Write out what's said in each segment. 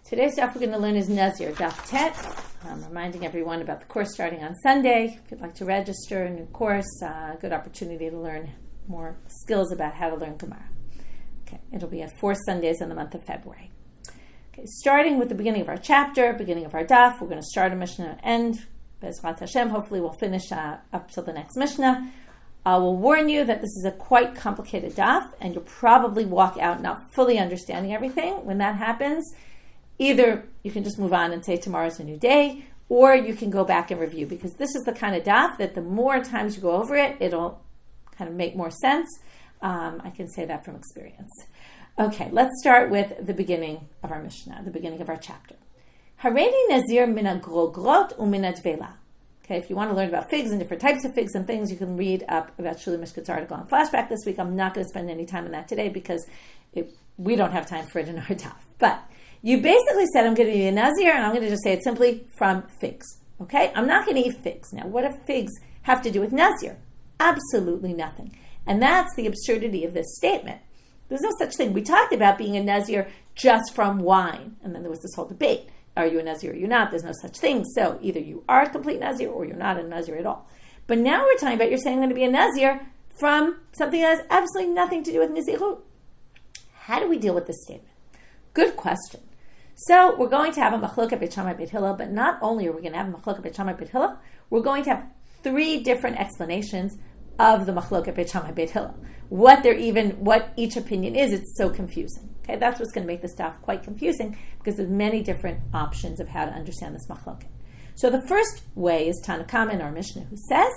Today's daf we're going to learn is Nazir, daf tet. I'm reminding everyone about the course starting on Sunday. If you'd like to register a new course, good opportunity to learn more skills about how to learn Gemara. Okay, it'll be at 4 Sundays in the month of February. Okay, starting with the beginning of our chapter, beginning of our daf, we're going to start a Mishna and Bezrat Hashem, hopefully we'll finish up till the next Mishna. I will warn you that this is a quite complicated daf, and you'll probably walk out not fully understanding everything. When that happens, either you can just move on and say tomorrow's a new day, or you can go back and review, because this is the kind of daf that the more times you go over it, it'll kind of make more sense. I can say that from experience. Okay, let's start with the beginning of our Mishnah, the beginning of our chapter. Hareini Nazir mina grogrot umina dvela. Okay, if you want to learn about figs and different types of figs and things, you can read up about Shuli Mishkat's article on Flashback this week. I'm not going to spend any time on that today because we don't have time for it in our daf. But you basically said, I'm going to be a Nazir, and I'm going to just say it simply from figs. Okay? I'm not going to eat figs. Now, what do figs have to do with Nazir? Absolutely nothing. And that's the absurdity of this statement. There's no such thing. We talked about being a Nazir just from wine, and then there was this whole debate. Are you a Nazir or you're not? There's no such thing. So either you are a complete Nazir or you're not a Nazir at all. But now we're talking about you're saying I'm going to be a Nazir from something that has absolutely nothing to do with Nazirut. How do we deal with this statement? Good question. So we're going to have a Machloket Beit Shammai Beit Hillel, but not only are we going to have a Machloket Beit Shammai Beit Hillel, we're going to have 3 different explanations of the Machloket Beit Shammai Beit Hillel. What each opinion is, it's so confusing. Okay, that's what's going to make this daf quite confusing, because there's many different options of how to understand this Machloket. So the first way is tanna in our Mishna, who says,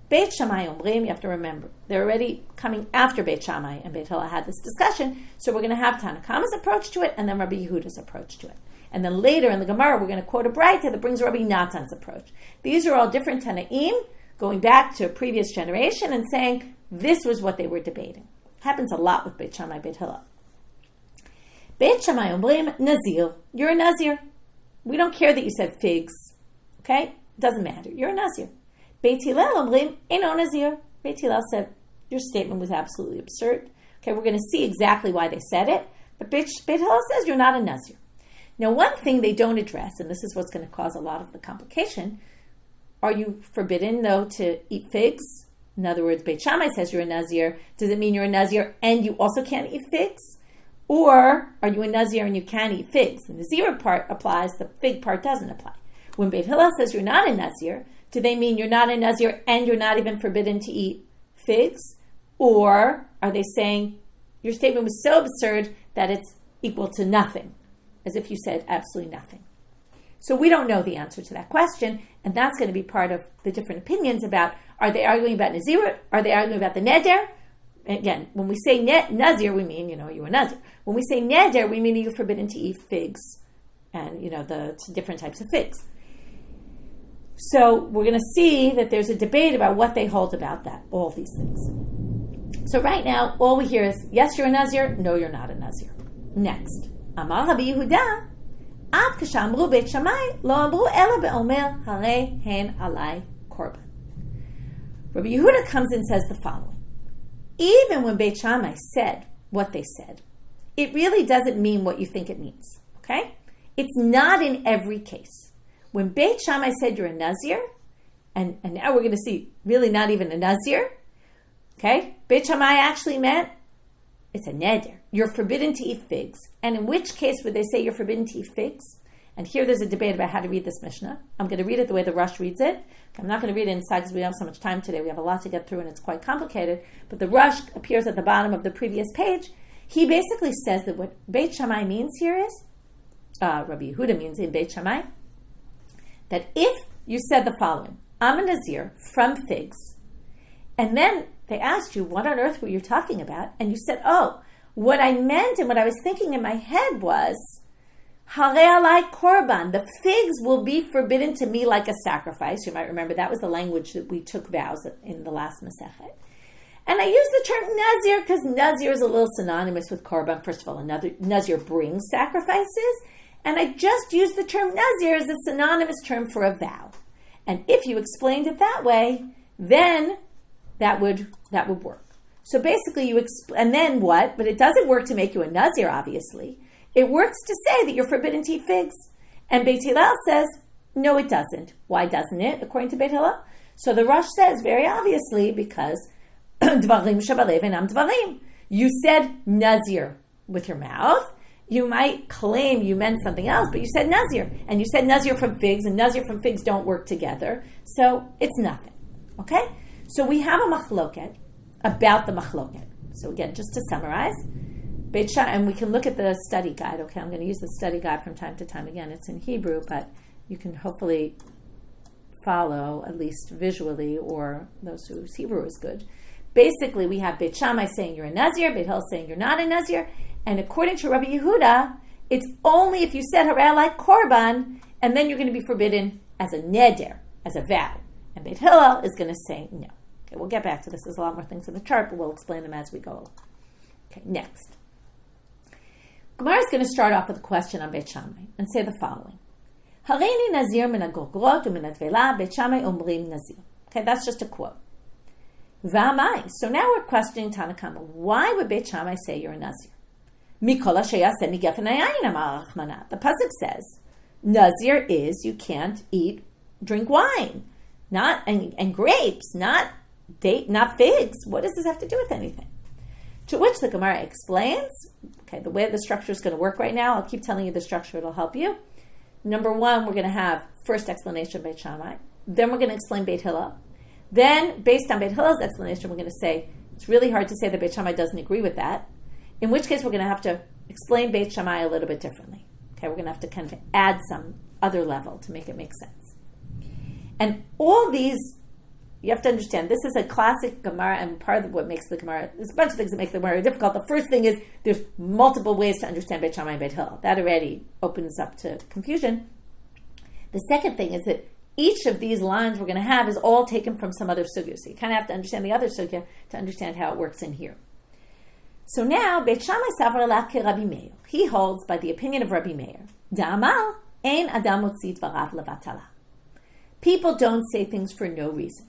Beit Shammai Omrim, you have to remember, they're already coming after Beit Shammai and Beit Hillel had this discussion, so we're going to have Tanna Kama's approach to it, and then Rabbi Yehuda's approach to it. And then later in the Gemara, we're going to quote a Braita that brings Rabbi Natan's approach. These are all different Tanaim, going back to a previous generation and saying, this was what they were debating. It happens a lot with Beit Shammai, Beit Hillel. Beit Shammai Omrim, Nazir. You're a Nazir. We don't care that you said figs. Okay? Doesn't matter. You're a Nazir. Beit Hillel Omrim, Eino Nazir. Beit Hillel said, your statement was absolutely absurd. Okay, we're going to see exactly why they said it, but Beit Hillel says you're not a Nazir. Now, one thing they don't address, and this is what's going to cause a lot of the complication, are you forbidden, though, to eat figs? In other words, Beit Shammai says you're a Nazir. Does it mean you're a Nazir and you also can't eat figs? Or are you a Nazir and you can eat figs? The Nazir part applies, the fig part doesn't apply. When Beit Hillel says you're not a Nazir, do they mean you're not a Nazir and you're not even forbidden to eat figs? Or are they saying your statement was so absurd that it's equal to nothing, as if you said absolutely nothing? So we don't know the answer to that question, and that's going to be part of the different opinions about, are they arguing about Nazir? Are they arguing about the Neder? Again, when we say Nazir, we mean, you're a Nazir. When we say Neder, we mean you're forbidden to eat figs and, the different types of figs. So we're going to see that there's a debate about what they hold about that, all these things. So right now, all we hear is, yes, you're a Nazir, no, you're not a Nazir. Next. Amar Rabbi Yehuda, Ad kashamru Beit Shammai, lo amru ela be'omer, harei hen alai korban. Rabbi Yehuda comes and says the following. Even when Beit Shammai said what they said, it really doesn't mean what you think it means, okay? It's not in every case. When Beit Shammai said you're a Nazir, and now we're going to see really not even a Nazir, okay? Beit Shammai actually meant it's a neder. You're forbidden to eat figs. And in which case would they say you're forbidden to eat figs? And here there's a debate about how to read this Mishnah. I'm going to read it the way the Rush reads it. I'm not going to read it inside because we don't have so much time today. We have a lot to get through and it's quite complicated. But the Rush appears at the bottom of the previous page. He basically says that what Beit Shammai means here is, Rabbi Yehuda means in Beit Shammai, that if you said the following, I'm a Nazir from figs, and then they asked you, what on earth were you talking about? And you said, what I meant and what I was thinking in my head was, harei alai korban, the figs will be forbidden to me like a sacrifice. You might remember that was the language that we took vows in the last Masechet. And I use the term Nazir because Nazir is a little synonymous with korban. First of all, Nazir brings sacrifices. And I just use the term Nazir as a synonymous term for a vow. And if you explained it that way, then that would work. So basically and then what? But it doesn't work to make you a Nazir, obviously. it works to say that you're forbidden to eat figs. And Beit Hillel says, no, it doesn't. Why doesn't it, according to Beit Hillel? So the Rosh says, very obviously, because dvarim shabalev enam dvarim. You said Nazir with your mouth. You might claim you meant something else, but you said Nazir. And you said Nazir from figs, and Nazir from figs don't work together. So it's nothing. Okay? So we have a machloket about the machloket. So again, just to summarize, and we can look at the study guide. Okay, I'm going to use the study guide from time to time. Again, it's in Hebrew, but you can hopefully follow, at least visually, or those whose Hebrew is good. Basically, we have Beit Shammai saying you're a Nazir, Beit Hillel saying you're not a Nazir, and according to Rabbi Yehuda, it's only if you said Harei like korban, and then you're going to be forbidden as a neder, as a vow. And Beit Hillel is going to say no. Okay, we'll get back to this. There's a lot more things in the chart, but we'll explain them as we go. Okay, next. Gemara is going to start off with a question on Beit Shammai and say the following. Hareini Nazir min hagorgrot u'min hatvela, Beit Shammai omrim Nazir. Okay, that's just a quote. V'amai. So now we're questioning Tanna Kama. Why would Beit Shammai say you're a Nazir? Mikol asher yaseh migefen hayayin amar Rachmana. The pasuk says, Nazir is you can't drink wine, and grapes, not figs. What does this have to do with anything? To which the Gemara explains, okay, the way the structure is going to work right now, I'll keep telling you the structure, it'll help you. Number one, we're going to have first explanation of Beit Shammai. Then we're going to explain Beit Hillel. Then, based on Beit Hillel's explanation, we're going to say, it's really hard to say that Beit Shammai doesn't agree with that. In which case, we're going to have to explain Beit Shammai a little bit differently. Okay, we're going to have to kind of add some other level to make it make sense. And all these, you have to understand, this is a classic Gemara, and part of what makes the Gemara, there's a bunch of things that make the Gemara difficult. The first thing is, there's multiple ways to understand Beit Shammai and Beit Hillel. That already opens up to confusion. The second thing is that each of these lines we're going to have is all taken from some other sugya. So you kind of have to understand the other sugya to understand how it works in here. So now, Beit Shammai savar la ke Rabbi Meir. He holds by the opinion of Rabbi Meir. Da'amal ein adam motzi dvarav levatala. People don't say things for no reason.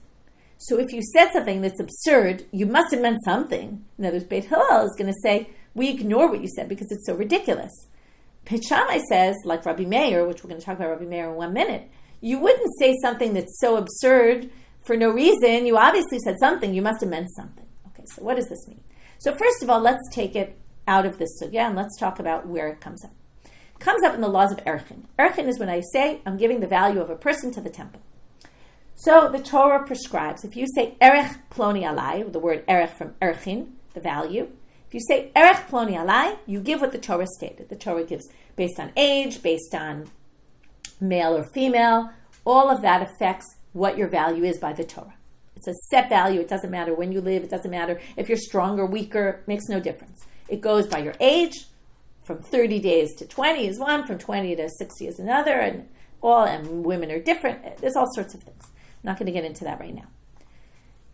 So if you said something that's absurd, you must have meant something. In other words, Beit Hillel is going to say, we ignore what you said because it's so ridiculous. Beit Shammai says, like Rabbi Meir, which we're going to talk about Rabbi Meir in 1 minute, you wouldn't say something that's so absurd for no reason. You obviously said something. You must have meant something. Okay, so what does this mean? So first of all, let's take it out of this sugya and let's talk about where it comes up. It comes up in the laws of Erchin. Erchin is when I say I'm giving the value of a person to the temple. So the Torah prescribes, if you say erech ploni alai, the word erech from Erchin, the value, if you say erech ploni alai, you give what the Torah stated. The Torah gives based on age, based on male or female. All of that affects what your value is by the Torah. It's a set value. It doesn't matter when you live. It doesn't matter if you're strong or weaker. It makes no difference. It goes by your age. From 30 days to 20 is one. From 20 to 60 is another. And women are different. There's all sorts of things. I'm not going to get into that right now.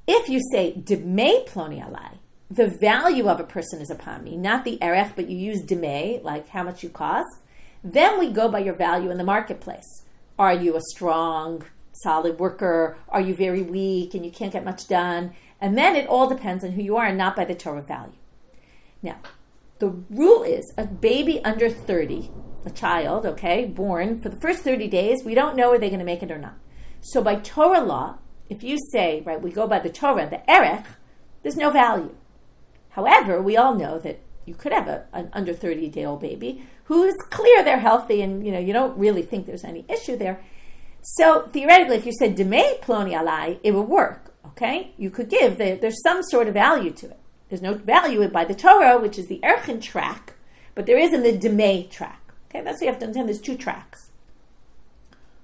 If you say demei ploni alai, the value of a person is upon me, not the erech, but you use demei, like how much you cost, then we go by your value in the marketplace. Are you a strong, solid worker? Are you very weak and you can't get much done? And then it all depends on who you are and not by the Torah value. Now, the rule is a baby under 30, a child, okay, born, for the first 30 days, we don't know are they going to make it or not. So by Torah law, if you say, right, we go by the Torah, the erech, there's no value. However, we all know that you could have an under 30-day-old baby who is clear they're healthy and, you don't really think there's any issue there. So theoretically, if you said demei ploni alai, it would work, okay? You could give, there's some sort of value to it. There's no value by the Torah, which is the Erchin track, but there is in the demei track. Okay, that's what you have to understand. There's two tracks.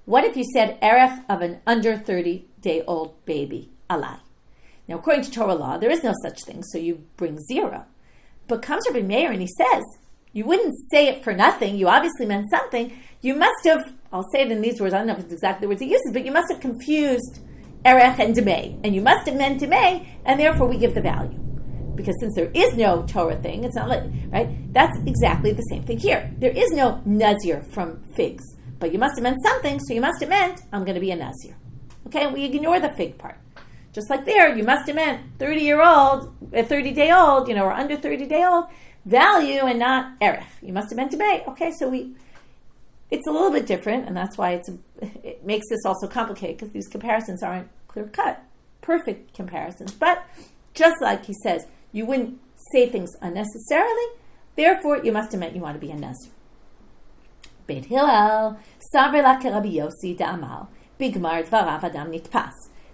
What if you said erech of an under 30-day-old baby alai? Now, according to Torah law, there is no such thing, so you bring 0. But comes Rabbi Meir and he says, you wouldn't say it for nothing. You obviously meant something. You must have, I'll say it in these words, I don't know if it's exactly the words he uses, but you must have confused erech and demei. And you must have meant demei, and therefore we give the value. Because since there is no Torah thing, it's not like, right? That's exactly the same thing here. There is no Nazir from figs. But you must have meant something, so you must have meant, I'm going to be a Nazir. Okay, we ignore the fig part. Just like there, you must have meant 30-day-old, or under 30-day-old, value and not erech. You must have meant to pay. Okay, so it's a little bit different, and that's why it makes this also complicated, because these comparisons aren't clear-cut, perfect comparisons. But just like he says, you wouldn't say things unnecessarily, therefore you must have meant you want to be a Nazir. Beit Hillel, Saver la Rabbi Yossi da'amal, bigmar dvarav adam nitpas.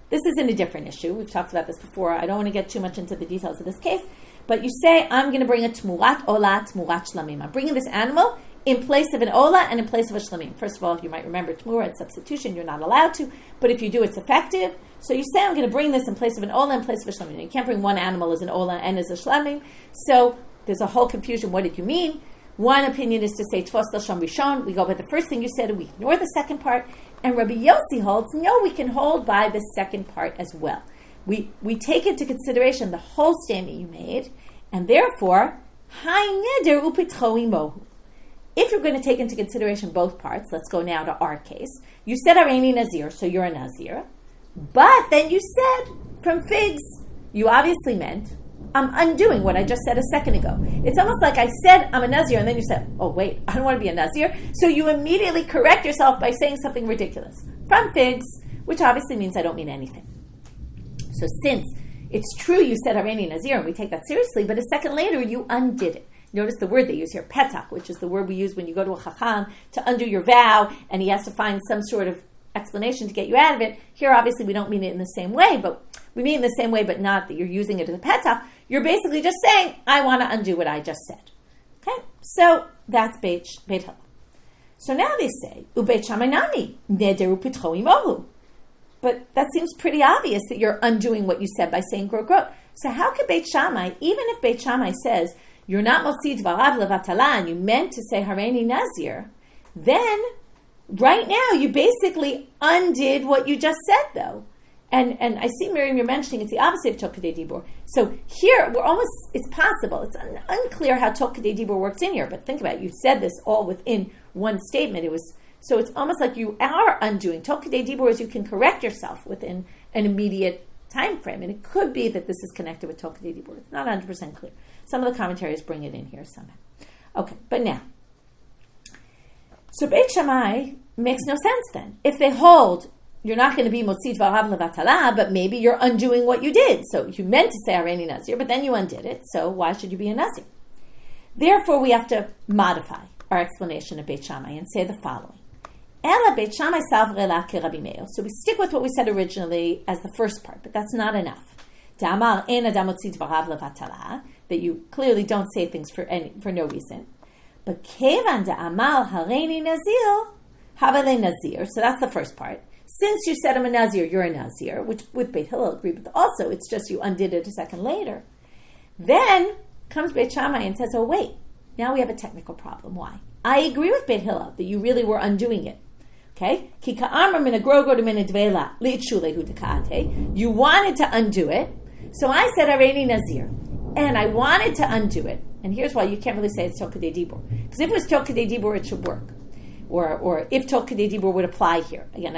This is in a different issue. We've talked about this before. I don't want to get too much into the details of this case, but you say, I'm going to bring a tmurat ola, tmurat shlamim. I'm bringing this animal in place of an ola and in place of a shlamim. First of all, you might remember tmura, it's substitution. You're not allowed to, but if you do, it's effective. So you say, I'm going to bring this in place of an ola, in place of a shlamim. You can't bring one animal as an ola and as a shlamim. So there's a whole confusion. What did you mean? One opinion is to say, Tvos Lashon Rishon. We go by the first thing you said, and we ignore the second part. And Rabbi Yossi holds, no, we can hold by the second part as well. We take into consideration the whole statement you made, and therefore, Hai neder upitchoi mohu. If you're going to take into consideration both parts, let's go now to our case. You said Areini Nazir, so you're a Nazir. But then you said, from figs, you obviously meant, I'm undoing what I just said a second ago. It's almost like I said I'm a Nazir, and then you said, oh wait, I don't want to be a Nazir. So you immediately correct yourself by saying something ridiculous. From figs, which obviously means I don't mean anything. So since it's true you said Areini Nazir, and we take that seriously, but a second later you undid it. Notice the word they use here, petach, which is the word we use when you go to a chacham to undo your vow, and he has to find some sort of explanation to get you out of it. Here, obviously, we don't mean it in the same way, but we mean it in the same way, but not that you're using it as a petach. You're basically just saying, I want to undo what I just said. Okay? So that's Beit Hillel. So now they say, Ubeit Shamai nami, nederu pitcho imohu. But that seems pretty obvious that you're undoing what you said by saying grot grot. So how could Beit Shammai, even if Beit Shammai says, you're not motzi dvarav levatala, and you meant to say Hareini Nazir, then right now you basically undid what you just said, though. And I see, Miriam, you're mentioning it's the opposite of Tok K'dei Dibur. So here, it's possible. It's unclear how Tok K'dei Dibur works in here, but think about it. You said this all within one statement. So it's almost like you are undoing. Tok K'dei Dibur is you can correct yourself within an immediate time frame. And it could be that this is connected with Tok K'dei Dibur. It's not 100% clear. Some of the commentaries bring it in here somehow. Okay, but now. So Beit Shammai makes no sense then. If they hold, you're not going to be motzi dvarav levatala, but maybe you're undoing what you did. So you meant to say Hareini Nazir, but then you undid it. So why should you be a Nazir? Therefore, we have to modify our explanation of Beit Shammai and say the following. Ela Beit Shammai savre la ke Rabbi Meir. So we stick with what we said originally as the first part, but that's not enough. Da'amar en adam motzi dvarav levatala, that you clearly don't say things for no reason. But kevan da'amar Hareini Nazir, havele Nazir. So that's the first part. Since you said I'm a Nazir, you're a Nazir, which with Beit Hillel agree, but also it's just you undid it a second later. Then comes Beit Shammai and says, oh wait, now we have a technical problem. Why? I agree with Beit Hillel that you really were undoing it. Okay? Ki ka'amar min agrogo to min advela li'itshulehu deka'ate. You wanted to undo it, so I said Hareini Nazir, and I wanted to undo it. And here's why you can't really say it's Tok K'dei Dibur, because if it was Tok K'dei Dibur, it should work. Or if Tok K'dei Dibur would apply here. Again,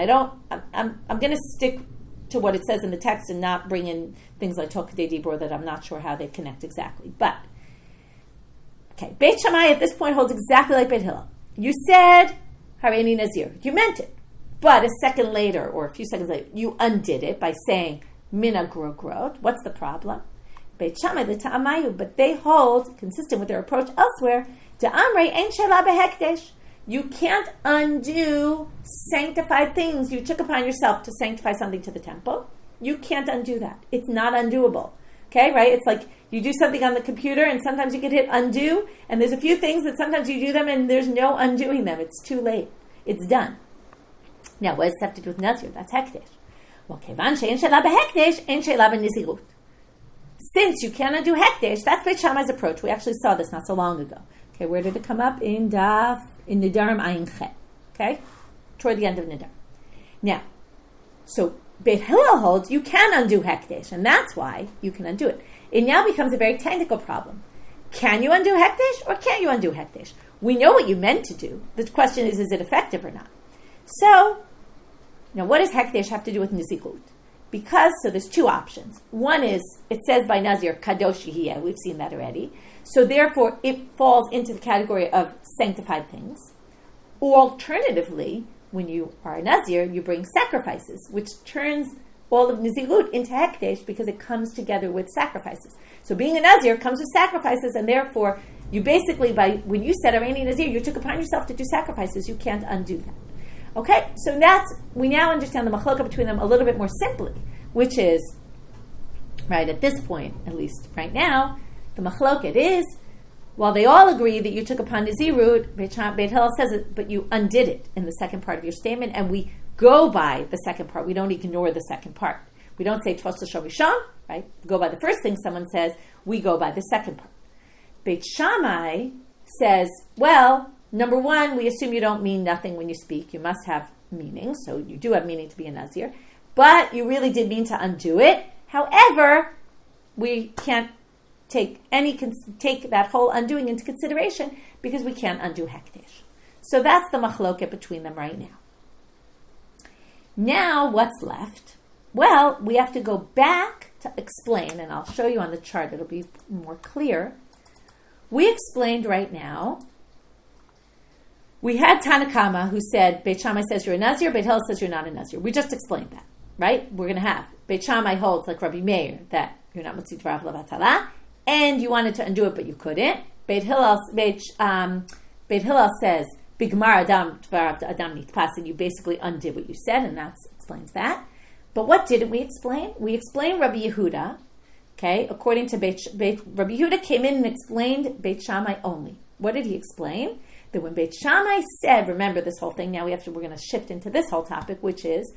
I'm going to stick to what it says in the text and not bring in things like Tok K'dei Dibur that I'm not sure how they connect exactly. But, okay, Beit Shammai at this point holds exactly like Beit Hillel. You said Hareini Nazir. You meant it. But a second later, or a few seconds later, you undid it by saying Minha grot. What's the problem? Beit Shammai, the Ta'amayu, but they hold, consistent with their approach elsewhere, Da'amrei ein she'ela behekdesh. You can't undo sanctified things you took upon yourself to sanctify something to the temple. You can't undo that. It's not undoable. Okay, right? It's like you do something on the computer and sometimes you can hit undo, and there's a few things that sometimes you do them and there's no undoing them. It's too late. It's done. Now, what does this have to do with Nazir? That's hekdesh. Well, kevan she'en she'ela behekdesh, en she'ela b'nizirut. Since you can't undo hekdesh, that's Beit Shammai's approach. We actually saw this not so long ago. Okay, where did it come up? In Nidarim Ayin Chet. Okay? Toward the end of Nidar. Now, so Beit Hillel holds you can undo hekdesh, and that's why you can undo it. It now becomes a very technical problem. Can you undo hekdesh or can't you undo hekdesh? We know what you meant to do. The question is it effective or not? So, now what does hekdesh have to do with nizikut? Because, so there's two options. One is, it says by Nazir, kadosh yehiyeh. We've seen that already. So therefore, it falls into the category of sanctified things. Alternatively, when you are a Nazir, you bring sacrifices, which turns all of Nazirut into Hekdesh because it comes together with sacrifices. So being a Nazir comes with sacrifices, and therefore, you basically, when you said Areini Nazir, you took upon yourself to do sacrifices. You can't undo that. Okay, so we now understand the machloka between them a little bit more simply, which is, right at this point, at least right now, the machloket is, while they all agree that you took upon Nazirut, Beit Hillel says it, but you undid it in the second part of your statement, and we go by the second part. We don't ignore the second part. We don't say Tfos L'Shon Rishon, right? Go by the first thing someone says. We go by the second part. Beit Shamai says, well, number one, we assume you don't mean nothing when you speak. You must have meaning, so you do have meaning to be a Nazir, but you really did mean to undo it. However, we can't take that whole undoing into consideration because we can't undo Hekdesh. So that's the machloket between them right now. Now, what's left? Well, we have to go back to explain, and I'll show you on the chart, it'll be more clear. We explained right now, we had Tanakama who said, Beit Shammai says you're a Nazir, Beit Hillel says you're not a Nazir. We just explained that, right? We're going to have Beit Shammai holds, like Rabbi Meir, that you're not Motzi Dvarav Levatala, and you wanted to undo it, but you couldn't. Beit Hillel says, Bigmar Adam Dvarav Adam Nitpas, and you basically undid what you said, and that explains that. But what didn't we explain? We explained Rabbi Yehuda. Okay, according to Rabbi Yehuda came in and explained Beit Shammai only. What did he explain? That when Beit Shammai said, remember this whole thing, now we're going to shift into this whole topic, which is,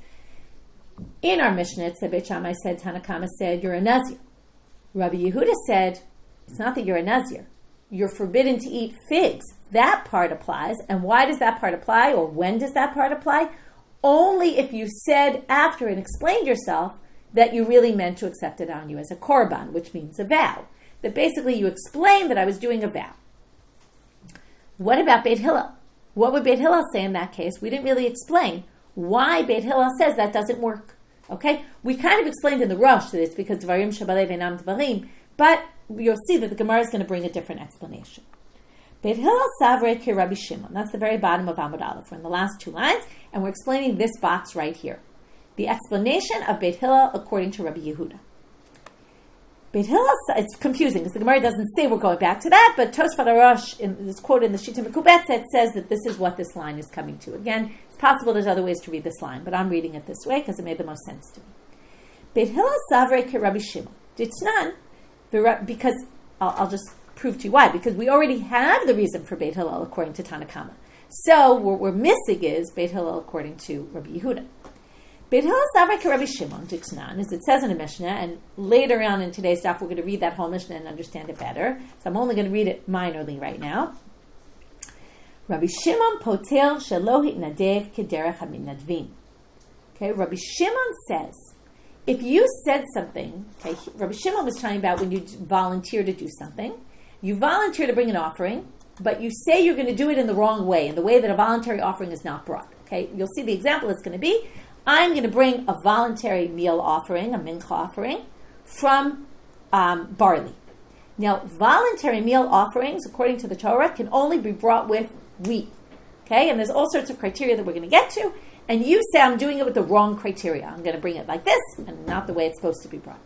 in our Mishnah, it said Beit Shammai said, Tanakama said, you're a Nazir. Rabbi Yehuda said, it's not that you're a Nazir. You're forbidden to eat figs. That part applies. And why does that part apply, or when does that part apply? Only if you said after and explained yourself that you really meant to accept it on you as a korban, which means a vow. That basically you explained that I was doing a vow. What about Beit Hillel? What would Beit Hillel say in that case? We didn't really explain why Beit Hillel says that doesn't work. Okay? We kind of explained in the rush that it's because Dvarim Shabbalei V'Nam Dvarim, but you'll see that the Gemara is going to bring a different explanation. Beit Hillel Savrei Ki Rabbi Shimon. That's the very bottom of Amud Aleph. We're in the last two lines, and we're explaining this box right here. The explanation of Beit Hillel according to Rabbi Yehuda. Beit Hillel, it's confusing because the Gemara doesn't say we're going back to that, but Tosfot Arosh, in this quote in the Shita Mekubetz, says that this is what this line is coming to. Again, it's possible there's other ways to read this line, but I'm reading it this way because it made the most sense to me. Beit Hillel Savrei Ki Rabbi Shimon. Ditznan, because I'll just prove to you why, because we already have the reason for Beit Hillel according to Tanakama. So what we're missing is Beit Hillel according to Rabbi Yehuda. Beit Hillel Savrei Ki Rabbi Shimon, Ditznan, as it says in the Mishnah, and later on in today's daf we're going to read that whole Mishnah and understand it better. So I'm only going to read it minorly right now. Rabbi Shimon poter shelo hitnadev kederech hamitnadvim. Okay, Rabbi Shimon says, if you said something, okay, Rabbi Shimon was talking about when you volunteer to do something, you volunteer to bring an offering, but you say you're going to do it in the wrong way, in the way that a voluntary offering is not brought. Okay, you'll see the example it's going to be. I'm going to bring a voluntary meal offering, a Minha offering, from barley. Now, voluntary meal offerings, according to the Torah, can only be brought with wheat. Okay, and there's all sorts of criteria that we're going to get to, and you say I'm doing it with the wrong criteria. I'm going to bring it like this, and not the way it's supposed to be brought.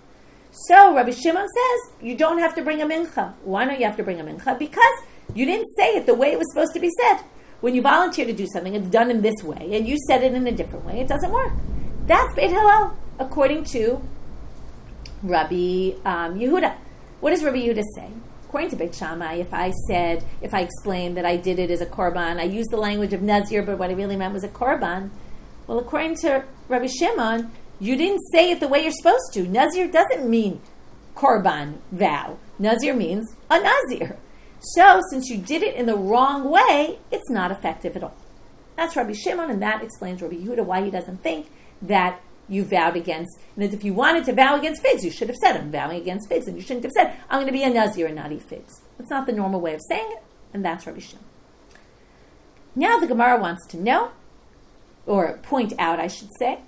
So, Rabbi Shimon says, you don't have to bring a Minha. Why don't you have to bring a Minha? Because you didn't say it the way it was supposed to be said. When you volunteer to do something, it's done in this way, and you said it in a different way, it doesn't work. That's Beit Hillel, according to Rabbi Yehuda. What does Rabbi Yehuda say? According to Beit Shammai, if I explained that I did it as a korban, I used the language of Nazir, but what I really meant was a korban. Well, according to Rabbi Shimon, you didn't say it the way you're supposed to. Nazir doesn't mean korban, vow. Nazir means a Nazir. So, since you did it in the wrong way, it's not effective at all. That's Rabbi Shimon, and that explains Rabbi Yehuda why he doesn't think that you vowed against, and that if you wanted to vow against figs, you should have said, I'm vowing against figs, and you shouldn't have said, I'm going to be a Nazir and not eat figs. That's not the normal way of saying it, and that's Rabbi Shimon. Now the Gemara wants to know, or point out, I should say,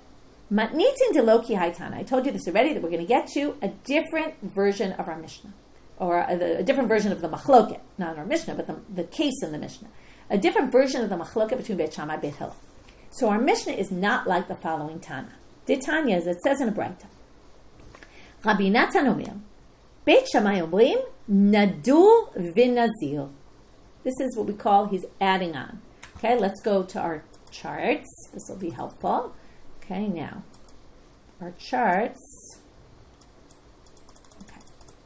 Matnitin de Loki Haitana. I told you this already, that we're going to get to a different version of our Mishnah. or a different version of the machloket, not our Mishnah, but the case in the Mishnah. A different version of the machloket between Beit Shammai and Beit Hillel. So our Mishnah is not like the following tanna. The Tanya, as it says in a Braita. Rabbi Natan omer, Beit Shammai omrim, nadur v'nazir. This is what we call, he's adding on. Okay, let's go to our charts. This will be helpful. Okay, now, our charts. Okay,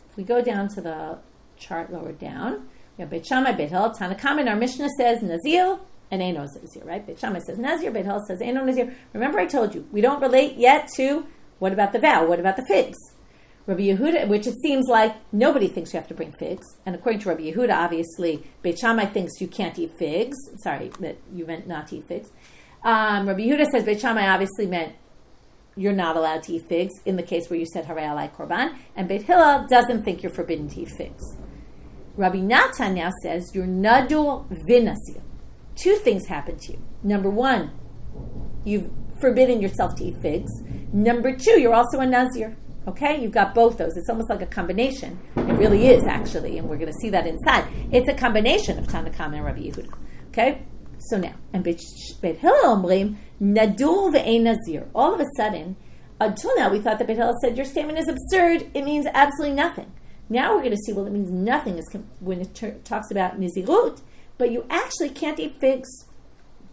if we go down to the chart lower down, we have Beit Shammai, Beit Hillel, Tanna Kama, our Mishnah says Nazir and Eino Nazir, right? Beit Shammai says Nazir, Beit Hillel says Eino Nazir. Remember I told you, we don't relate yet to, what about the vow? What about the figs? Rabbi Yehuda, which it seems like nobody thinks you have to bring figs. And according to Rabbi Yehuda, obviously, Beit Shammai thinks you can't eat figs. Sorry, that you meant not to eat figs. Rabbi Yehuda says Beit Shammai obviously meant you're not allowed to eat figs in the case where you said Harei Alai Korban. And Beit Hillel doesn't think you're forbidden to eat figs. Rabbi Natan now says you're nadur v'nazir. Two things happen to you. Number one, you've forbidden yourself to eat figs. Number two, you're also a Nazir. Okay, you've got both those. It's almost like a combination. It really is, actually, and we're going to see that inside. It's a combination of Tanna Kama and Rabbi Yehuda. Okay, so now, and Beit Hillel omrim nadur ve'ein nazir. All of a sudden, until now, we thought that Beit Hillel said your statement is absurd. It means absolutely nothing. Now we're going to see, well, it means nothing is when it talks about nizirut, but you actually can't eat figs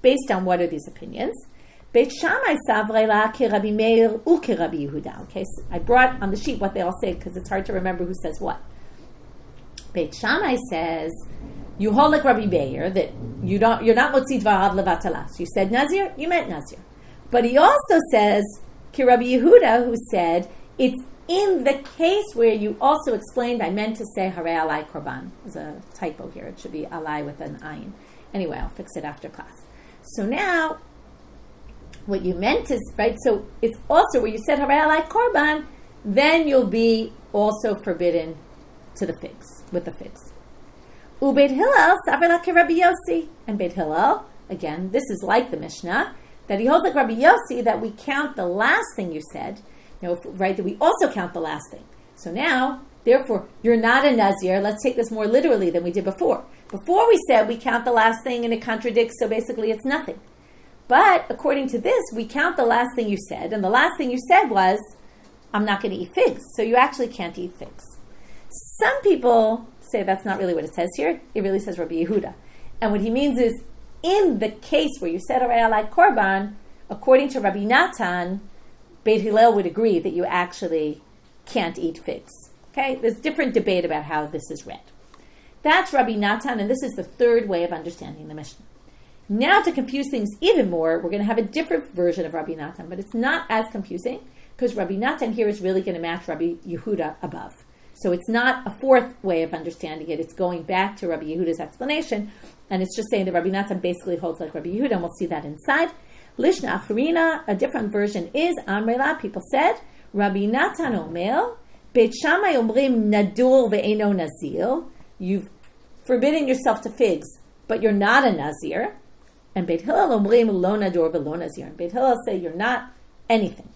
based on what are these opinions. Beit Shammai savrei la ke Rabbi Meir u ke Rabbi Yehuda. Okay, so I brought on the sheet what they all say because it's hard to remember who says what. Beit Shammai says you hold like Rabbi Meir that you're not motzi dvarav levatalas. You said Nazir, you meant Nazir. But he also says ke Rabbi Yehuda, who said it's in the case where you also explained I meant to say Harei Alai Korban. There's a typo here. It should be Alai with an ayin. Anyway, I'll fix it after class. So now, what you meant is, right, so it's also where you said Harei Alai Korban, then you'll be also forbidden to the figs, with the figs. U Beit Hillel saver la ke Rabbi Yossi. And Beit Hillel, again, this is like the Mishnah, that he holds like Rabbi Yossi that we count the last thing you said, right, that we also count the last thing. So now, therefore, you're not a Nazir. Let's take this more literally than we did before. Before we said we count the last thing and it contradicts, so basically it's nothing. But according to this, we count the last thing you said, and the last thing you said was, I'm not going to eat figs. So you actually can't eat figs. Some people say that's not really what it says here. It really says Rabbi Yehuda. And what he means is, in the case where you said Harei Alai Korban, according to Rabbi Natan, Beit Hillel would agree that you actually can't eat figs. Okay? There's different debate about how this is read. That's Rabbi Natan, and this is the third way of understanding the Mishnah. Now, to confuse things even more, we're going to have a different version of Rabbi Natan, but it's not as confusing because Rabbi Natan here is really going to match Rabbi Yehuda above. So it's not a fourth way of understanding it. It's going back to Rabbi Yehuda's explanation, and it's just saying that Rabbi Natan basically holds like Rabbi Yehuda, and we'll see that inside. Lishna Acharina, a different version is Amrela. People said Rabbi Natan Omer, Beit Shammai Omrim Nadur ve'eino Nazir. You've forbidden yourself to figs, but you're not a Nazir. And Beit Hillel Omrim Lo Nadur ve'lo Nazir. And Beit Hillel say you're not anything.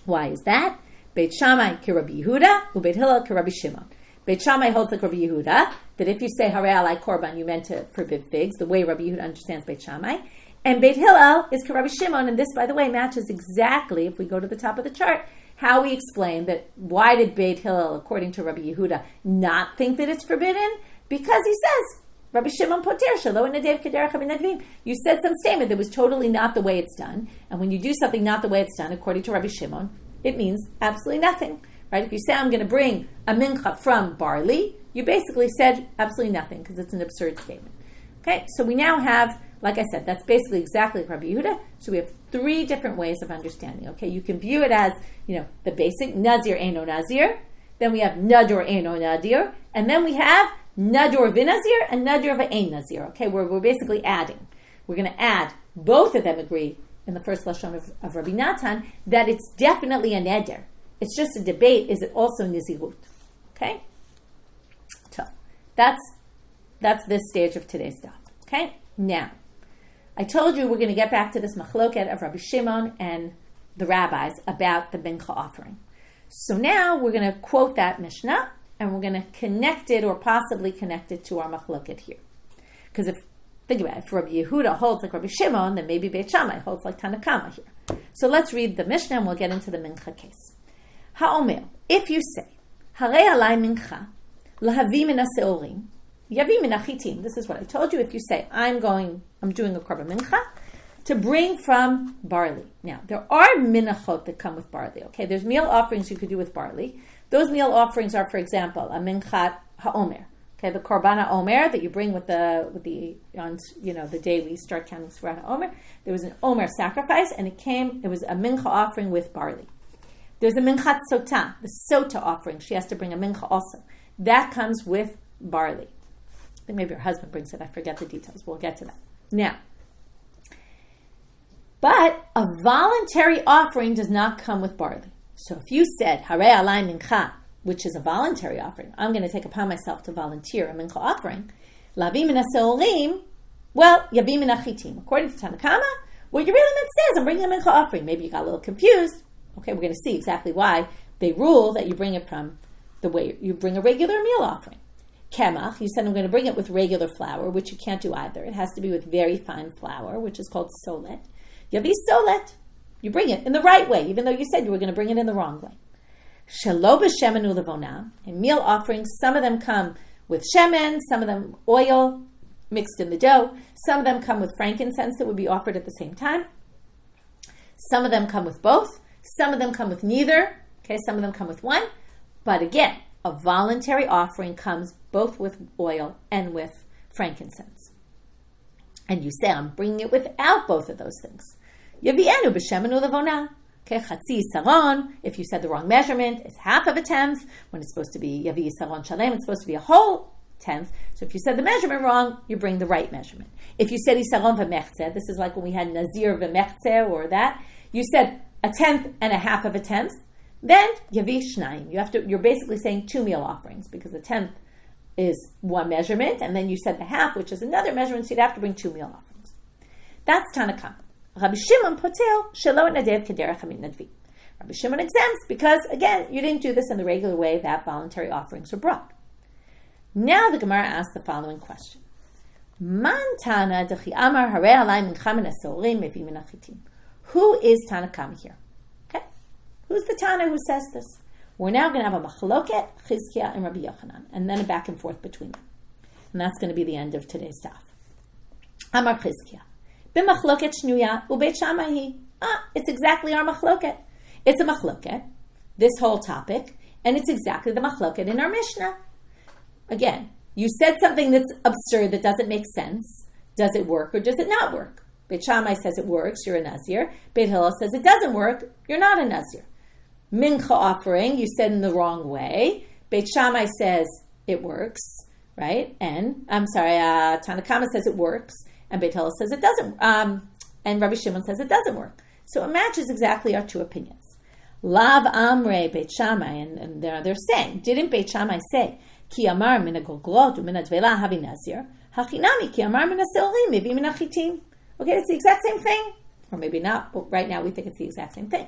Why is that? Beit Shammai ke Rabbi Yehuda, u Beit Hillel ke Rabbi Shimon. Beit Shammai holds like Rabbi Yehuda that if you say Harei Alai Korban, you meant to forbid figs, the way Rabbi Yehuda understands Beit Shammai. And Beit Hillel is Rabbi Shimon, and this, by the way, matches exactly, if we go to the top of the chart, how we explain that why did Beit Hillel, according to Rabbi Yehuda, not think that it's forbidden? Because he says, Rabbi Shimon poter shelo nadev kederach habinadvim. You said some statement that was totally not the way it's done, and when you do something not the way it's done, according to Rabbi Shimon, it means absolutely nothing. Right? If you say I'm going to bring a mincha from barley, you basically said absolutely nothing because it's an absurd statement. Okay, so we now have, like I said, that's basically exactly like Rabbi Yehuda. So we have three different ways of understanding. Okay, you can view it as, the basic Nazir Eino Nazir. Then we have Nadur Eino Nadir. And then we have Nadur V'Nazir and Nadur V'Ein Nazir. Okay, we're basically adding. We're going to add, both of them agree in the first lashon of Rabbi Natan, that it's definitely a neder. It's just a debate, is it also nizirut? Okay? So, that's this stage of today's daf. Okay? Now, I told you we're going to get back to this machloket of Rabbi Shimon and the rabbis about the mincha offering. So now we're going to quote that Mishnah, and we're going to connect it or possibly connect it to our machloket here. Because think about it, if Rabbi Yehuda holds like Rabbi Shimon, then maybe Beit Shammai holds like Tanna Kama here. So let's read the Mishnah and we'll get into the Mincha case. Ha'omer, if you say, Harei alai mincha, lahavi min ha'seorim, yavi min ha'chitim. This is what I told you. If you say, I'm doing a korban mincha, to bring from barley. Now, there are Menachot that come with barley, okay? There's meal offerings you could do with barley. Those meal offerings are, for example, a minchat ha'omer, okay? The korban ha'omer that you bring with the day we start counting Shevat ha'omer. There was an omer sacrifice, and it was a mincha offering with barley. There's a minchat sotah, the sota offering. She has to bring a mincha also. That comes with barley. I think maybe her husband brings it. I forget the details. We'll get to that. Now, but a voluntary offering does not come with barley. So if you said, Harei alai mincha, which is a voluntary offering, I'm going to take upon myself to volunteer a mincha offering, lavi min ha'seorim, well, yavi min ha'chitim. According to Tanna Kama, what you really meant to say is, I'm bringing a mincha offering. Maybe you got a little confused. Okay, we're going to see exactly why they rule that you bring it from the way you bring a regular meal offering. Kemach, you said I'm going to bring it with regular flour, which you can't do either. It has to be with very fine flour, which is called solet. Yavi solet. You bring it in the right way, even though you said you were going to bring it in the wrong way. Shelo b'shemen ulevona. In meal offerings, some of them come with shemen, some of them oil mixed in the dough. Some of them come with frankincense that would be offered at the same time. Some of them come with both. Some of them come with neither. Okay, some of them come with one. But again, a voluntary offering comes both with oil and with frankincense. And you say, I'm bringing it without both of those things. Yavienu b'shemen ulevona. Okay, chatzi saron, if you said the wrong measurement, is half of a tenth. When it's supposed to be yavi saron shalem, it's supposed to be a whole tenth. So if you said the measurement wrong, you bring the right measurement. If you said isaron v'mechze, this is like when we had Nazir v'mechze or that, you said a tenth and a half of a tenth, then yavi shnayim. You're basically saying two meal offerings because the tenth is one measurement, and then you said the half, which is another measurement, so you'd have to bring two meal offerings. That's Tanna Kama. Rabbi Shimon potel shelo nadev kederech hamitnadvi. Rabbi Shimon exempts because, again, you didn't do this in the regular way that voluntary offerings were brought. Now the Gemara asks the following question. Man tanna dechi amar harei alai mincha min ha'seorim mevi min ha'chitim. Who is Tanna Kama here? Okay? Who's the Tana who says this? We're now going to have a machloket, Chizkiya and Rabbi Yochanan, and then a back and forth between them. And that's going to be the end of today's daf. Amar Chizkiya. B'machloket shnuya u'beit Shamai. It's exactly our machloket. It's a machloket, this whole topic, and it's exactly the machloket in our Mishna. Again, you said something that's absurd, that doesn't make sense. Does it work or does it not work? Beit Shammai says it works, you're a Nazir. Beit Hillel says it doesn't work, you're not a Nazir. Mincha offering, you said in the wrong way. Beit Shammai says it works, right? And, Tanna Kama says it works, and Beit Hillel says it doesn't, and Rabbi Shimon says it doesn't work. So it matches exactly our two opinions. Lav Amre Beit Shammai, and they're saying, didn't Beit Shammai say, Ki amar min ha'golgolot u'min ha'dvela havi nazir, hachinami ki amar min ha'seorim mevi min ha'chitim. Okay, it's the exact same thing. Or maybe not, but right now we think it's the exact same thing.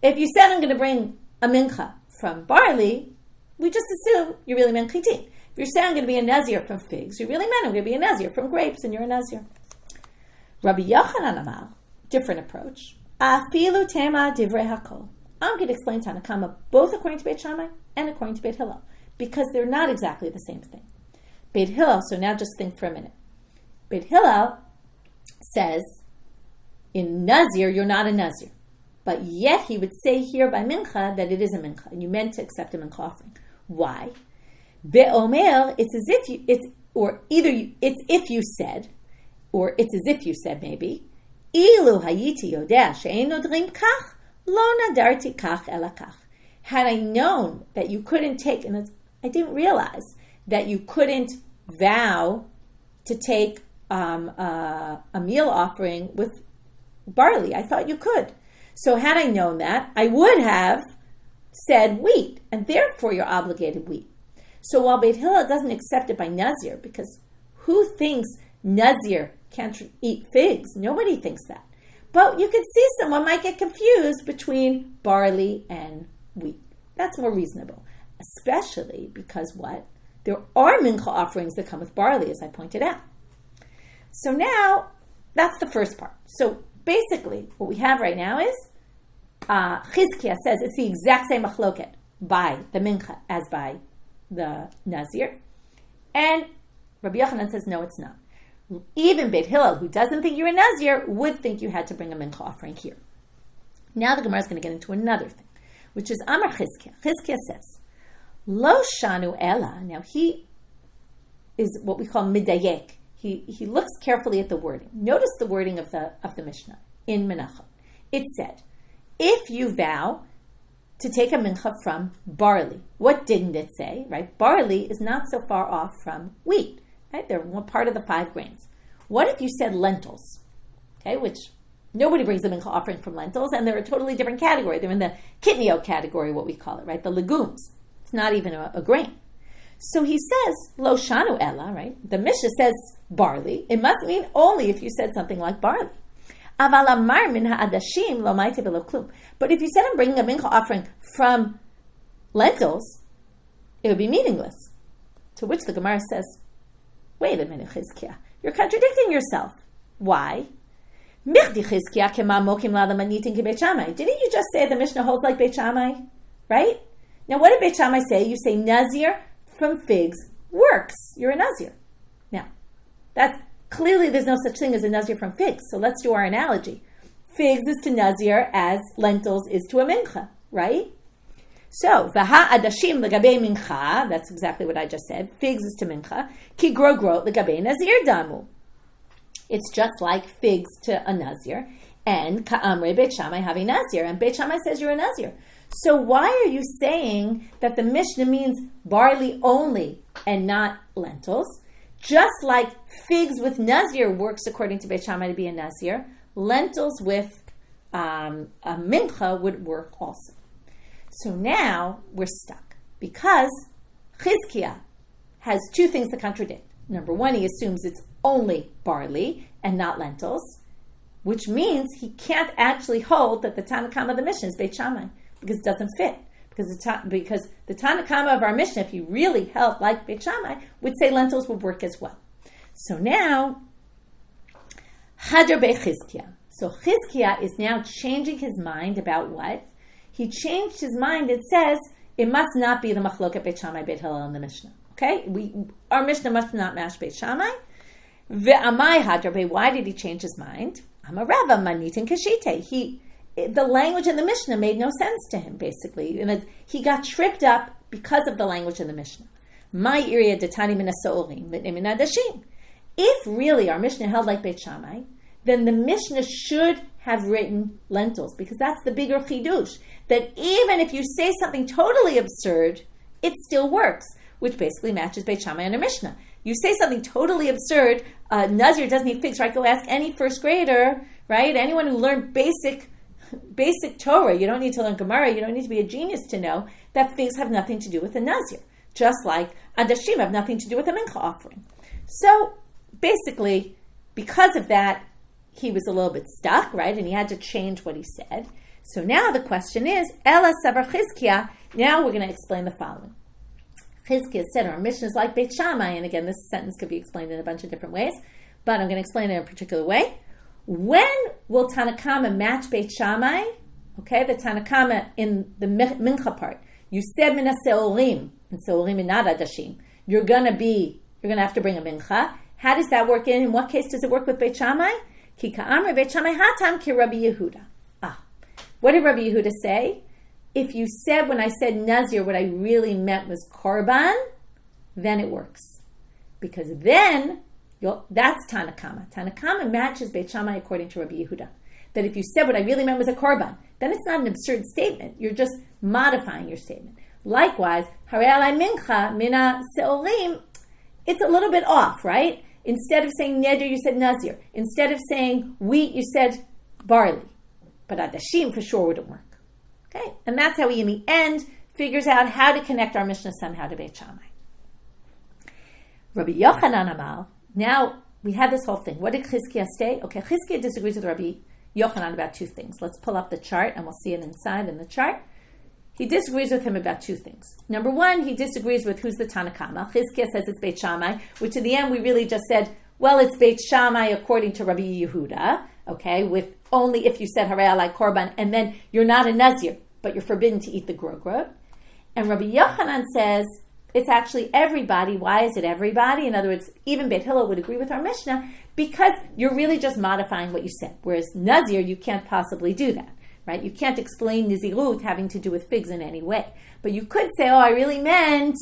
If you said I'm going to bring a mincha from barley, we just assume you really meant chitim. If you're saying I'm going to be a Nazir from figs, you really meant I'm going to be a Nazir from grapes, and you're a Nazir. Rabbi Yochanan amar, different approach. Afilu tema divrei hakol. I'm going to explain Tanna Kama both according to Beit Shammai and according to Beit Hillel, because they're not exactly the same thing. Beit Hillel, so now just think for a minute. Beit Hillel says, in Nazir, you're not a Nazir. But yet he would say here by mincha that it is a mincha, and you meant to accept a mincha offering. Why? Be'omer, it's as if you, it's if you said, or it's as if you said maybe, ilu hayiti yodea she'ein nodrim kach, lo nadarti kach ela kach. Had I known that you couldn't take, and I didn't realize that you couldn't vow to take a meal offering with barley. I thought you could. So had I known that, I would have said wheat, and therefore you're obligated wheat. So while Beit Hillel doesn't accept it by Nazir, because who thinks Nazir can't eat figs? Nobody thinks that. But you could see someone might get confused between barley and wheat. That's more reasonable. especially because what? There are mincha offerings that come with barley, as I pointed out. So now, that's the first part. So basically, what we have right now is Chizkiya says it's the exact same machloket by the mincha as by the Nazir. And Rabbi Yochanan says, no, it's not. Even Beit Hillel, who doesn't think you're a Nazir, would think you had to bring a mincha offering here. Now the Gemara is going to get into another thing, which is Amar Chizkiya. Chizkiya says, Lo shanu ela. Now he is what we call midayek. He looks carefully at the wording. Notice the wording of the Mishnah in Menachot. It said, if you vow to take a mincha from barley, what didn't it say? Right? Barley is not so far off from wheat. Right? They're one part of the 5 grains. What if you said lentils? Okay, which nobody brings a mincha offering from lentils, and they're a totally different category. They're in the kitnio category, what we call it, right? The legumes. It's not even a grain. So he says, lo shanu ela, right? The Mishnah says barley. It must mean only if you said something like barley. Aval amar minha adashim lo maite velo klum. But if you said I'm bringing a mincha offering from lentils, it would be meaningless. To which the Gemara says, wait a minute, Chizkiya. You're contradicting yourself. Why? Didn't you just say the Mishnah holds like Beit Shamai? Right? Now what did Beit Shamai say? You say Nazir from figs works. You're a Nazir. Now, that's clearly there's no such thing as a Nazir from figs. So let's do our analogy. Figs is to Nazir as lentils is to a mincha, right? So, Vaha adashim legabe mincha, that's exactly what I just said. Figs is to mincha. Ki gro legabe Nazir damu. It's just like figs to a Nazir. And ka'amre Beit Shammai have a Nazir. And Beit Shammai says you're a Nazir. So why are you saying that the Mishnah means barley only and not lentils? Just like figs with Nazir works according to Beit Shammai to be a Nazir, lentils with a mincha would work also. So now we're stuck because Chizkiya has 2 things to contradict. Number 1, he assumes it's only barley and not lentils, which means he can't actually hold that the tanna kama of the Mishnah is Beit Shammai because it doesn't fit. Because the tanna kama of our Mishnah, if you really held like Beit Shammai, would say lentils would work as well. So now, Hadar Beit Chizkiya. So Chizkiya is now changing his mind about what? He changed his mind. It says it must not be the machloket Beit Shammai, Beit Hillel in the Mishnah. Okay, our Mishnah must not match Beit Shammai. Ve'amai Hadar. Why did he change his mind? Amarava manitin kashite. The language in the Mishnah made no sense to him, basically. And he got tripped up because of the language in the Mishnah. My area detani min ha'sa'orim min hadashim. If really our Mishnah held like Beit Shammai, then the Mishnah should have written lentils, because that's the bigger chidush. That even if you say something totally absurd, it still works, which basically matches Beit Shammai and a Mishnah. You say something totally absurd, Nazir doesn't eat figs, right? Go ask any first grader, right? Anyone who learned basic Torah. You don't need to learn Gemara. You don't need to be a genius to know that figs have nothing to do with the Nazir. Just like adashim have nothing to do with the mincha offering. So basically, because of that, he was a little bit stuck, right? And he had to change what he said. So now the question is, Ela Savar Chizkiya. Now we're going to explain the following. Chizkiya said, our Mishnah is like Beit Shammai. And again, this sentence could be explained in a bunch of different ways, but I'm going to explain it in a particular way. When will tanna kama match Beit Shammai? Okay, the tanna kama in the mincha part. You said min ha'se'orim, and se'orim in not adashim. You're gonna have to bring a mincha. How does that work in what case does it work with Beit Shammai? Ki ka'amre Beit Shammai hatam ki Rabbi Yehuda. What did Rabbi Yehuda say? If you said when I said Nazir, what I really meant was korban, then it works. Because then that's tanna kama. Tanna kama matches Beit Shammai according to Rabbi Yehuda. That if you said what I really meant was a korban, then it's not an absurd statement. You're just modifying your statement. Likewise, harei alai mincha mina se'orim, it's a little bit off, right? Instead of saying neder, you said nazir. Instead of saying wheat, you said barley. But adashim for sure wouldn't work. Okay? And that's how he, in the end, figures out how to connect our Mishnah somehow to Beit Shammai. Rabbi Yochanan Amal. Now, we had this whole thing. What did Chizkiya say? Okay, Chizkiya disagrees with Rabbi Yochanan about 2 things. Let's pull up the chart and we'll see it inside in the chart. He disagrees with him about two things. Number one, he disagrees with who's the Tanna Kama. Chizkiya says it's Beit Shamai, which in the end we really just said, well, it's Beit Shamai according to Rabbi Yehuda, okay, with only if you said Harei Alai Korban, and then you're not a Nazir, but you're forbidden to eat the grogrot. And Rabbi Yochanan says it's actually everybody. Why is it everybody? In other words, even Beit Hillel would agree with our Mishnah because you're really just modifying what you said. Whereas Nazir, you can't possibly do that. Right? You can't explain Nizirut having to do with figs in any way. But you could say, I really meant,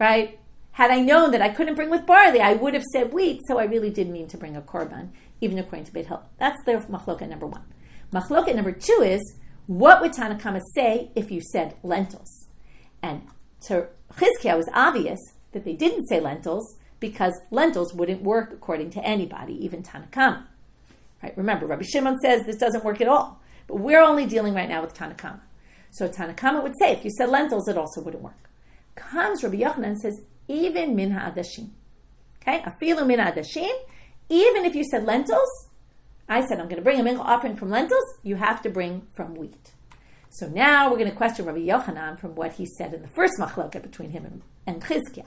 right? Had I known that I couldn't bring with barley, I would have said wheat, so I really did mean to bring a korban, even according to Beit Hillel. That's the machloket number one. Machloket number two is, what would Tanna Kama say if you said lentils? And to Chizkiya, it was obvious that they didn't say lentils because lentils wouldn't work according to anybody, even Tanna Kama. Right? Remember, Rabbi Shimon says this doesn't work at all. But we're only dealing right now with Tanna Kama. So Tanna Kama would say, if you said lentils, it also wouldn't work. Comes Rabbi Yochanan and says, even Minha adashim. Okay? Afilu Minha adashim. Even if you said lentils, I said, I'm going to bring a mincha offering from lentils, you have to bring from wheat. So now we're going to question Rabbi Yochanan from what he said in the first machloket between him and Chizkiya.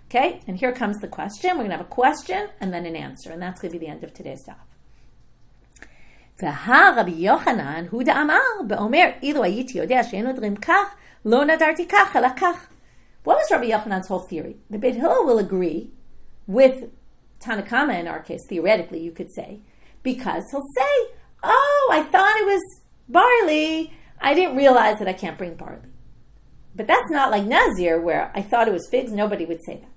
Okay? And here comes the question. We're going to have a question and then an answer. And that's going to be the end of today's daf. Rabbi Yochanan hu da'amar be'omer ilu hayiti yodea she'en odrim kach lo nadarti kach ela kach. What was Rabbi Yochanan's whole theory? The Beit Hillel will agree with Tanna Kama in our case, theoretically you could say, because he'll say, I thought it was barley. I didn't realize that I can't bring barley. But that's not like Nazir where I thought it was figs. Nobody would say that.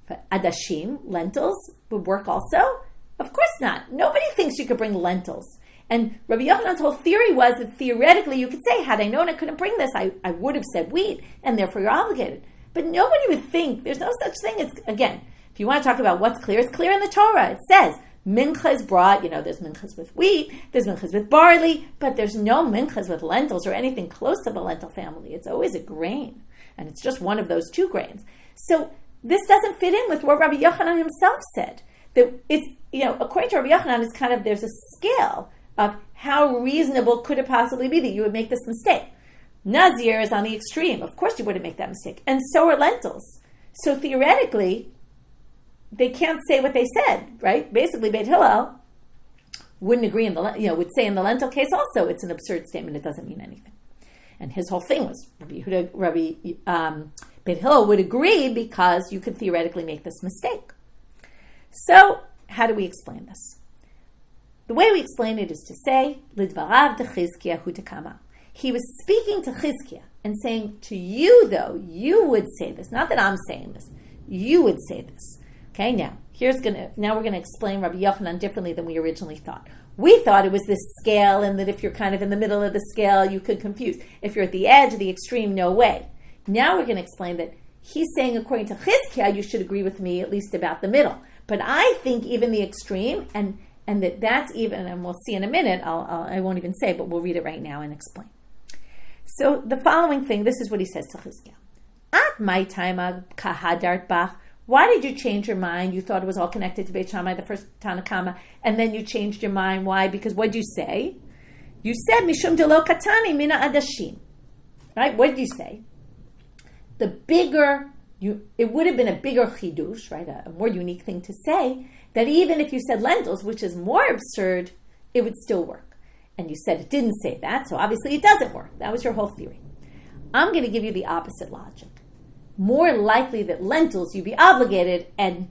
But adashim, lentils, would work also? Of course not. Nobody thinks you could bring lentils. And Rabbi Yochanan's whole theory was that theoretically you could say, had I known I couldn't bring this, I would have said wheat, and therefore you're obligated. But nobody would think, there's no such thing. It's, again, if you want to talk about what's clear, it's clear in the Torah. It says, mincha is brought, there's minchas with wheat, there's minchas with barley, but there's no minchas with lentils or anything close to the lentil family. It's always a grain, and it's just one of those two grains. So this doesn't fit in with what Rabbi Yochanan himself said. That it's, according to Rabbi Yochanan, it's kind of, there's a scale of how reasonable could it possibly be that you would make this mistake. Nazir is on the extreme. Of course you wouldn't make that mistake. And so are lentils. So theoretically, they can't say what they said, right? Basically, Beit Hillel wouldn't agree in the, would say in the lentil case also, it's an absurd statement. It doesn't mean anything. And his whole thing was, Beit Hillel would agree because you could theoretically make this mistake. So, how do we explain this? The way we explain it is to say, Lidvarav de Chizkiya hu tekama. He was speaking to Chizkiya and saying, to you though, you would say this. Not that I'm saying this. You would say this. Okay, now we're going to explain Rabbi Yochanan differently than we originally thought. We thought it was this scale, and that if you're kind of in the middle of the scale, you could confuse. If you're at the edge of the extreme, no way. Now we're going to explain that he's saying, according to Chizkiya, you should agree with me at least about the middle. But I think even the extreme, and that's even, and we'll see in a minute, I won't even say, but we'll read it right now and explain. So the following thing, this is what he says to Chizkiya. At my time, kahadart bach. Why did you change your mind? You thought it was all connected to Beit Shamai, the first Tanna Kama, and then you changed your mind. Why? Because what did you say? You said, Mishum de lo katani mina adashim. Right? What did you say? It would have been a bigger chidush, right? A more unique thing to say, that even if you said lentils, which is more absurd, it would still work. And you said it didn't say that, so obviously it doesn't work. That was your whole theory. I'm going to give you the opposite logic. More likely that lentils you'd be obligated and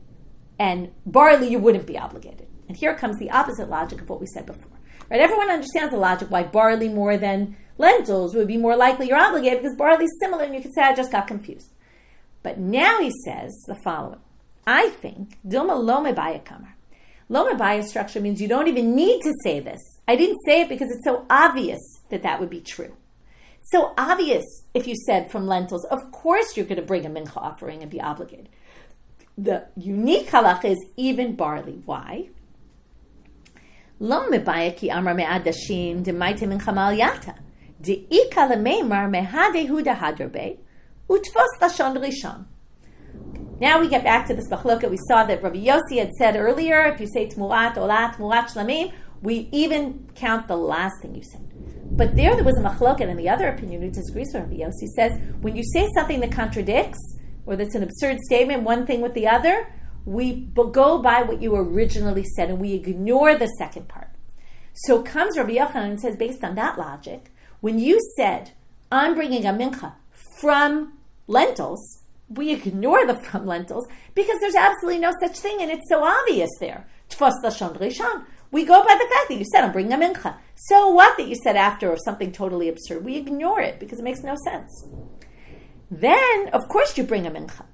barley you wouldn't be obligated. And here comes the opposite logic of what we said before. Right? Everyone understands the logic why barley more than lentils would be more likely you're obligated, because barley is similar and you could say I just got confused. But now he says the following. I think Dilma lo mebaya kamar. Lo mebaya structure means you don't even need to say this. I didn't say it because it's so obvious that would be true. So obvious if you said from lentils, of course you're going to bring a mincha offering and be obligated. The unique halach is even barley. Why? Lo mebaya ki amra me'adashim demaite mincha mal yata. De'ika lemeimar mehadehu dahadrabe utvos lashon rishon. Now we get back to this machloket. We saw that Rabbi Yossi had said earlier, if you say tmurat, olat, tmurat shlamim, we even count the last thing you said. But there was a machloket, and the other opinion who disagrees with Rabbi Yossi says, when you say something that contradicts, or that's an absurd statement, one thing with the other, we go by what you originally said, and we ignore the second part. So comes Rabbi Yochanan and says, based on that logic, when you said, I'm bringing a mincha from lentils, we ignore the from lentils because there's absolutely no such thing, and it's so obvious there. Tfos lashon rishon. We go by the fact that you said, I'm bringing a mincha. So what that you said after or something totally absurd? We ignore it because it makes no sense. Then, of course, you bring a mincha.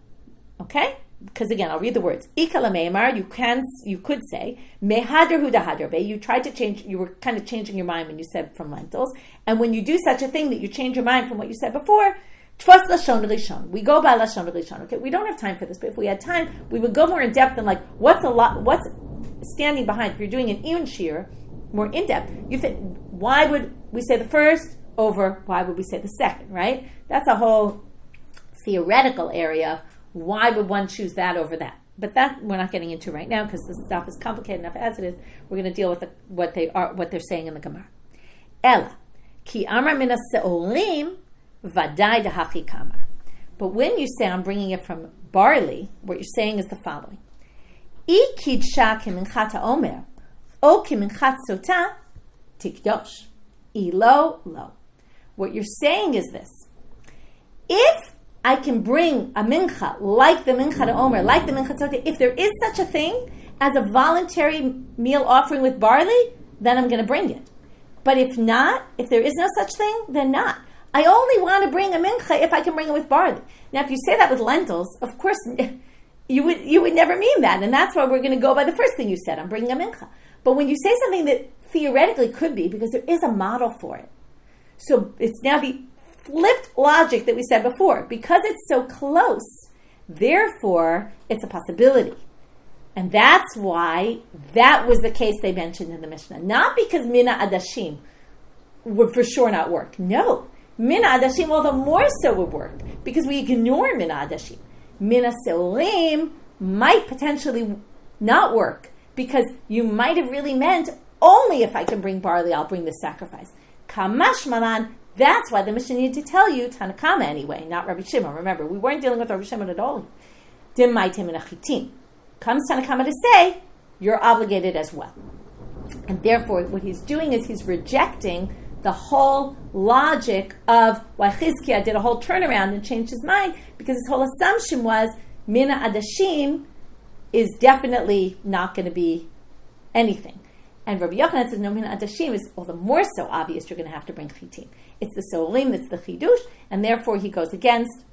Okay? Because again, I'll read the words. Ika lameimar, you could say, mehader hu dahader be. You tried to change, you were kind of changing your mind when you said from lentils. And when you do such a thing that you change your mind from what you said before, tfos lashon rishon. We go by lashon rishon. Okay, we don't have time for this, but if we had time, we would go more in depth and like, what's standing behind. If you're doing an iyun shir, more in depth, you think, why would we say the first over why would we say the second, right? That's a whole theoretical area of why would one choose that over that. But that we're not getting into right now because this stuff is complicated enough as it is. We're going to deal with what they're saying in the Gemara. Ella ki amar min seolim vadai dahachi kamar. But when you say I'm bringing it from barley, what you're saying is the following: I kidsha kiminchat omer o kiminchat sota tikdosh. Ilo lo. What you're saying is this: if I can bring a mincha like the mincha to Omer, like the mincha tzotah, if there is such a thing as a voluntary meal offering with barley, then I'm going to bring it. But if not, if there is no such thing, then not. I only want to bring a mincha if I can bring it with barley. Now, if you say that with lentils, of course, you would never mean that, and that's why we're going to go by the first thing you said, I'm bringing a mincha. But when you say something that theoretically could be, because there is a model for it, so it's now the flipped logic that we said before. Because it's so close, therefore, it's a possibility. And that's why that was the case they mentioned in the Mishnah. Not because Minha Adashim would for sure not work. No. Minha Adashim, all the more so would work. Because we ignore Minha Adashim. Minha Seolim might potentially not work. Because you might have really meant, only if I can bring barley, I'll bring the sacrifice. Kamash malan. That's why the Mishnah needed to tell you Tanakama anyway, not Rabbi Shimon. Remember, we weren't dealing with Rabbi Shimon at all. Dimaitim and achitim. Comes Tanakama to say, you're obligated as well. And therefore, what he's doing is he's rejecting the whole logic of why Chizkiya did a whole turnaround and changed his mind, because his whole assumption was Minha Adashim is definitely not going to be anything. And Rabbi Yochanan says, no, Minha Adashim is all the more so obvious you're going to have to bring chitim. It's the solim that's the chidush, and therefore he goes against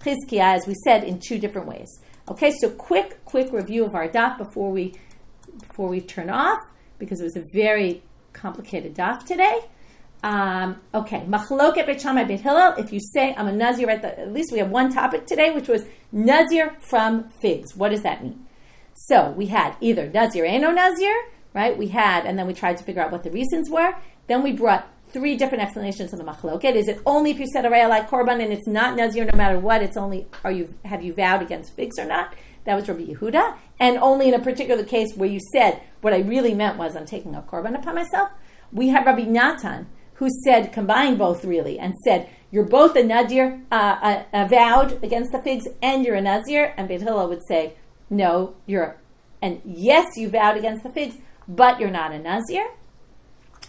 Chizkiya, as we said, in two different ways. Okay, so quick review of our daf before we turn off, because it was a very complicated daf today. Okay, machloket Beit Shamai Beit Hillel. If you say I'm a Nazir, at least we have one topic today, which was Nazir from figs. What does that mean? So we had either Nazir Eino Nazir, right? We had, and then we tried to figure out what the reasons were. Then we brought three different explanations of the machloket. Is it only if you said arei like korban and it's not Nazir no matter what? It's only have you vowed against figs or not? That was Rabbi Yehuda. And only in a particular case where you said what I really meant was I'm taking a korban upon myself. We have Rabbi Natan, who said combine both really and said you're both a Nazir, a vowed against the figs, and you're a Nazir. And Beit Hillel would say no, and yes, you vowed against the figs, but you're not a Nazir.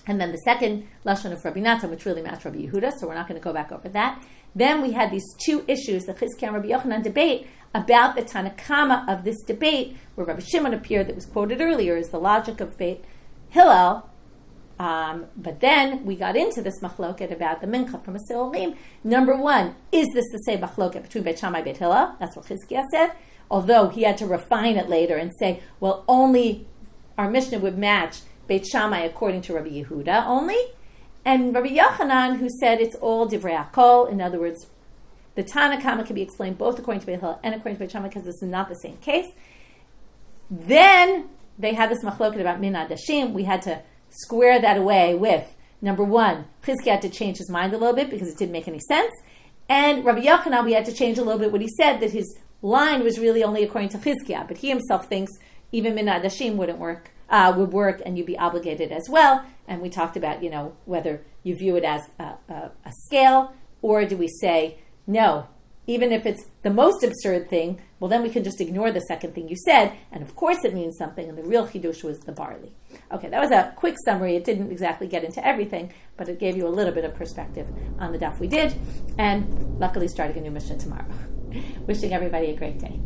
And then the second lashon of Rabbi Natan, which really matched Rabbi Yehuda, so we're not going to go back over that. Then we had these two issues, the Chizkiya and Rabbi Yochanan debate about the Tanakama of this debate, where Rabbi Shimon appeared, that was quoted earlier, is the logic of Beit Hillel. But then we got into this machloket about the mincha from a seolim. Number one, is this the same machloket between Beit Shammai and Beit Hillel? That's what Chizkiya said. Although he had to refine it later and say, well, only our Mishnah would match Beit Shammai according to Rabbi Yehuda only. And Rabbi Yochanan, who said it's all divrei hakol, in other words, the Tanakama can be explained both according to Beit Hillel and according to Beit Shammai, because this is not the same case. Then they had this machloket about Minha Adashim. We had to square that away with, number one, Chizkiya had to change his mind a little bit because it didn't make any sense. And Rabbi Yochanan, we had to change a little bit what he said, that his line was really only according to Chizkiya, but he himself thinks even Minha Adashim wouldn't work would work, and you'd be obligated as well. And we talked about, whether you view it as a scale, or do we say, no, even if it's the most absurd thing, well, then we can just ignore the second thing you said, and of course it means something, and the real chidush was the barley. Okay, that was a quick summary. It didn't exactly get into everything, but it gave you a little bit of perspective on the daf we did, and luckily starting a new Mishna tomorrow. Wishing everybody a great day.